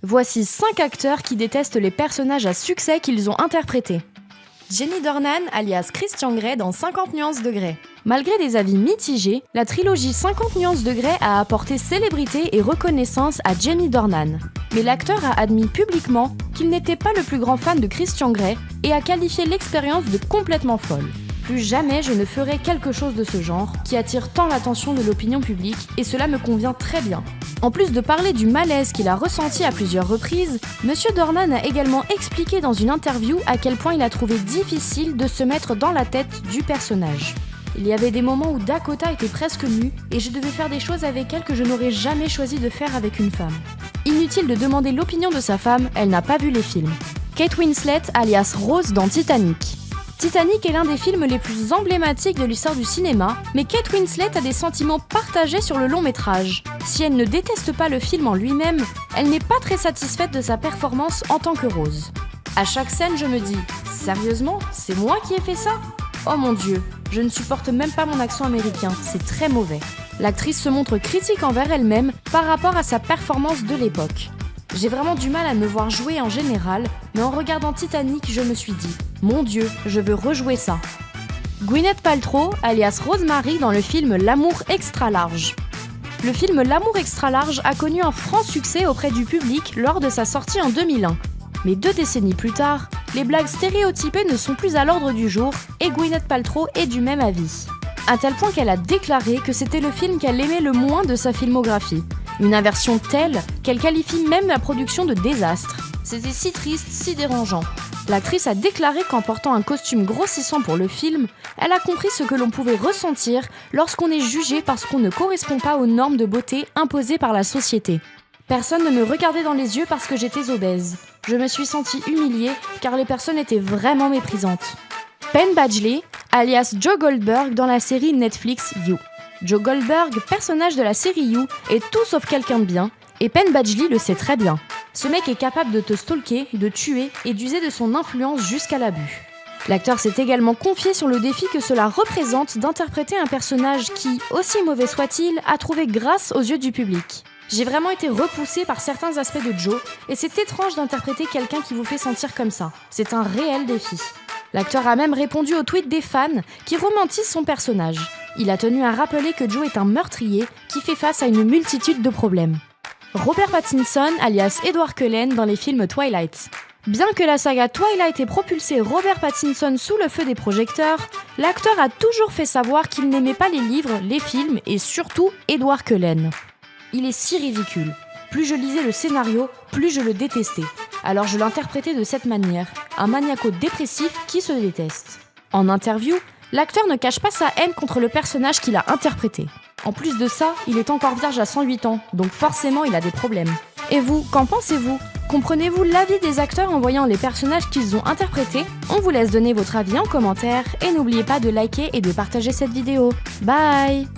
Voici 5 acteurs qui détestent les personnages à succès qu'ils ont interprétés. Jenny Dornan, alias Christian Grey dans 50 nuances de Grey. Malgré des avis mitigés, la trilogie 50 nuances de Grey a apporté célébrité et reconnaissance à Jenny Dornan. Mais l'acteur a admis publiquement qu'il n'était pas le plus grand fan de Christian Grey et a qualifié l'expérience de complètement folle. Plus jamais je ne ferai quelque chose de ce genre, qui attire tant l'attention de l'opinion publique, et cela me convient très bien. En plus de parler du malaise qu'il a ressenti à plusieurs reprises, Monsieur Dornan a également expliqué dans une interview à quel point il a trouvé difficile de se mettre dans la tête du personnage. Il y avait des moments où Dakota était presque nue, et je devais faire des choses avec elle que je n'aurais jamais choisi de faire avec une femme. Inutile de demander l'opinion de sa femme, elle n'a pas vu les films. Kate Winslet, alias Rose dans Titanic. Titanic est l'un des films les plus emblématiques de l'histoire du cinéma, mais Kate Winslet a des sentiments partagés sur le long métrage. Si elle ne déteste pas le film en lui-même, elle n'est pas très satisfaite de sa performance en tant que Rose. À chaque scène, je me dis « Sérieusement, c'est moi qui ai fait ça ? Oh mon Dieu, je ne supporte même pas mon accent américain, c'est très mauvais. » L'actrice se montre critique envers elle-même par rapport à sa performance de l'époque. J'ai vraiment du mal à me voir jouer en général, mais en regardant Titanic, je me suis dit « Mon Dieu, je veux rejouer ça ». Gwyneth Paltrow, alias Rosemary dans le film L'amour extra large. Le film L'amour extra large a connu un franc succès auprès du public lors de sa sortie en 2001. Mais 2 décennies plus tard, les blagues stéréotypées ne sont plus à l'ordre du jour et Gwyneth Paltrow est du même avis. À tel point qu'elle a déclaré que c'était le film qu'elle aimait le moins de sa filmographie. Une aversion telle qu'elle qualifie même la production de désastre. C'était si triste, si dérangeant. L'actrice a déclaré qu'en portant un costume grossissant pour le film, elle a compris ce que l'on pouvait ressentir lorsqu'on est jugé parce qu'on ne correspond pas aux normes de beauté imposées par la société. Personne ne me regardait dans les yeux parce que j'étais obèse. Je me suis sentie humiliée car les personnes étaient vraiment méprisantes. Penn Badgley, alias Joe Goldberg dans la série Netflix You. Joe Goldberg, personnage de la série You, est tout sauf quelqu'un de bien, et Penn Badgley le sait très bien. Ce mec est capable de te stalker, de tuer et d'user de son influence jusqu'à l'abus. L'acteur s'est également confié sur le défi que cela représente d'interpréter un personnage qui, aussi mauvais soit-il, a trouvé grâce aux yeux du public. J'ai vraiment été repoussée par certains aspects de Joe, et c'est étrange d'interpréter quelqu'un qui vous fait sentir comme ça. C'est un réel défi. L'acteur a même répondu aux tweets des fans qui romantisent son personnage. Il a tenu à rappeler que Joe est un meurtrier qui fait face à une multitude de problèmes. Robert Pattinson, alias Edward Cullen dans les films Twilight. Bien que la saga Twilight ait propulsé Robert Pattinson sous le feu des projecteurs, l'acteur a toujours fait savoir qu'il n'aimait pas les livres, les films et surtout Edward Cullen. Il est si ridicule. Plus je lisais le scénario, plus je le détestais. Alors je l'interprétais de cette manière, un maniaco-dépressif qui se déteste. En interview, l'acteur ne cache pas sa haine contre le personnage qu'il a interprété. En plus de ça, il est encore vierge à 108 ans, donc forcément il a des problèmes. Et vous, qu'en pensez-vous ? Comprenez-vous l'avis des acteurs en voyant les personnages qu'ils ont interprétés ? On vous laisse donner votre avis en commentaire et n'oubliez pas de liker et de partager cette vidéo. Bye !